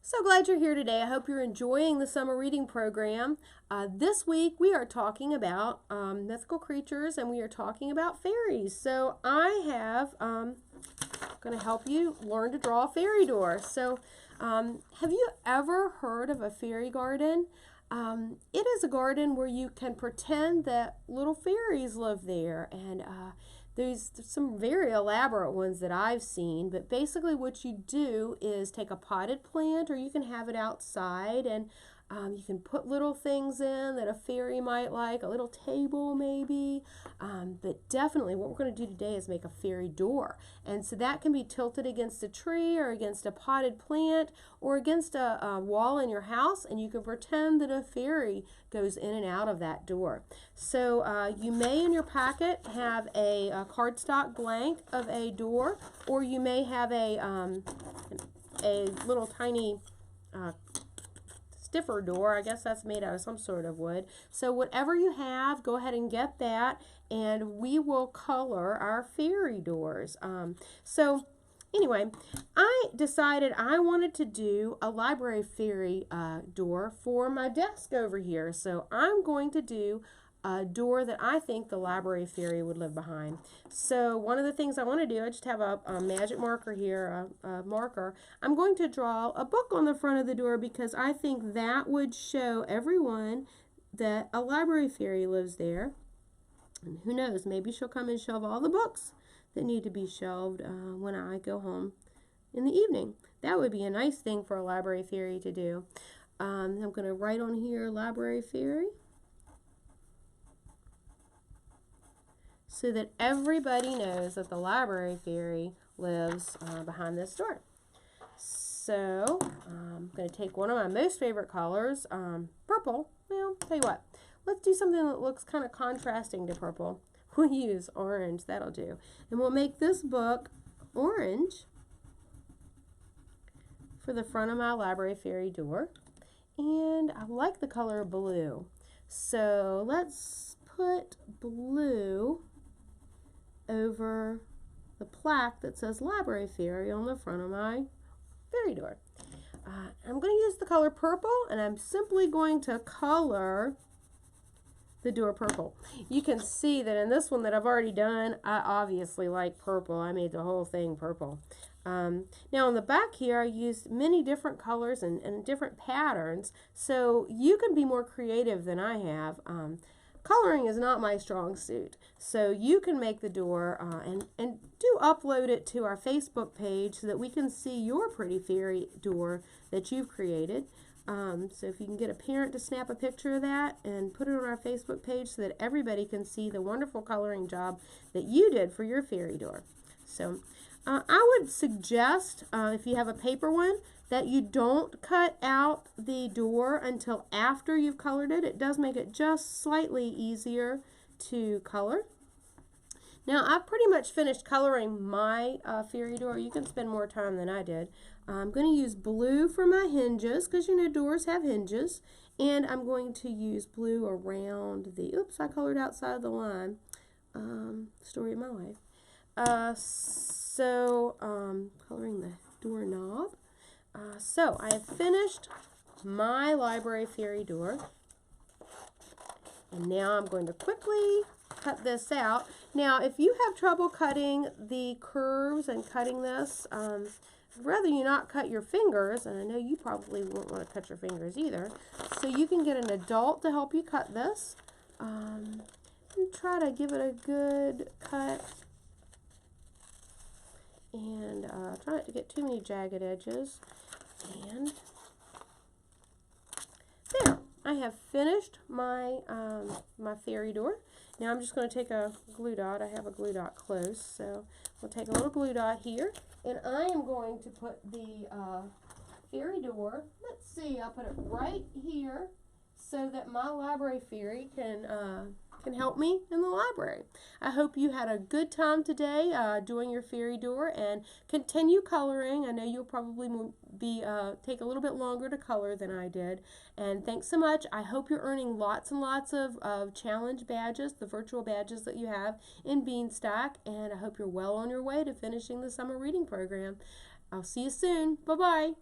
So glad you're here today. I hope you're enjoying the summer reading program. This week we are talking about mythical creatures, and we are talking about fairies. So I have going to help you learn to draw a fairy door. So have you ever heard of a fairy garden? It is a garden where you can pretend that little fairies live there, and there's some very elaborate ones that I've seen, but basically what you do is take a potted plant, or you can have it outside, and you can put little things in that a fairy might like, a little table maybe, but definitely what we're going to do today is make a fairy door. And so that can be tilted against a tree or against a potted plant or against a wall in your house, and you can pretend that a fairy goes in and out of that door. So you may in your packet have a cardstock blank of a door, or you may have a little tiny stiffer door. I guess that's made out of some sort of wood. So whatever you have, go ahead and get that, and we will color our fairy doors. So anyway, I decided I wanted to do a library fairy door for my desk over here. So I'm going to do a door that I think the library fairy would live behind. So one of the things I want to do, I just have a magic marker here, a marker. I'm going to draw a book on the front of the door because I think that would show everyone that a library fairy lives there. And who knows, maybe she'll come and shelve all the books that need to be shelved when I go home in the evening. That would be a nice thing for a library fairy to do. I'm going to write on here, library fairy, so that everybody knows that the library fairy lives behind this door. So I'm going to take one of my most favorite colors, purple. Well, tell you what, let's do something that looks kind of contrasting to purple. We'll use orange, that'll do. And we'll make this book orange for the front of my library fairy door. And I like the color blue. So let's put blue over the plaque that says library fairy on the front of my fairy door. I'm going to use the color purple, and I'm simply going to color the door purple. You can see that in this one that I've already done, I obviously like purple. I made the whole thing purple. Now on the back here, I used many different colors and different patterns, so you can be more creative than I have. Coloring is not my strong suit, so you can make the door and do upload it to our Facebook page so that we can see your pretty fairy door that you've created. So if you can get a parent to snap a picture of that and put it on our Facebook page so that everybody can see the wonderful coloring job that you did for your fairy door. So I would suggest, if you have a paper one, that you don't cut out the door until after you've colored it. It does make it just slightly easier to color. Now I've pretty much finished coloring my fairy door. You can spend more time than I did. I'm going to use blue for my hinges because you know doors have hinges, and I'm going to use blue around the, oops, I colored outside the line, story of my life. Coloring the doorknob. So I have finished my library fairy door, and now I'm going to quickly cut this out. Now if you have trouble cutting the curves and cutting this, I'd rather you not cut your fingers, and I know you probably won't want to cut your fingers either, so you can get an adult to help you cut this, and try to give it a good cut, and try not to get too many jagged edges. And there, I have finished my my fairy door. Now I'm just going to take a glue dot. I have a glue dot close, so we'll take a little glue dot here, and I am going to put the fairy door, let's see, I'll put it right here so that my library fairy can help me in the library. I hope you had a good time today doing your fairy door, and continue coloring. I know you'll probably take a little bit longer to color than I did. And thanks so much. I hope you're earning lots and lots of challenge badges, the virtual badges that you have in Beanstack, and I hope you're well on your way to finishing the summer reading program. I'll see you soon. Bye-bye.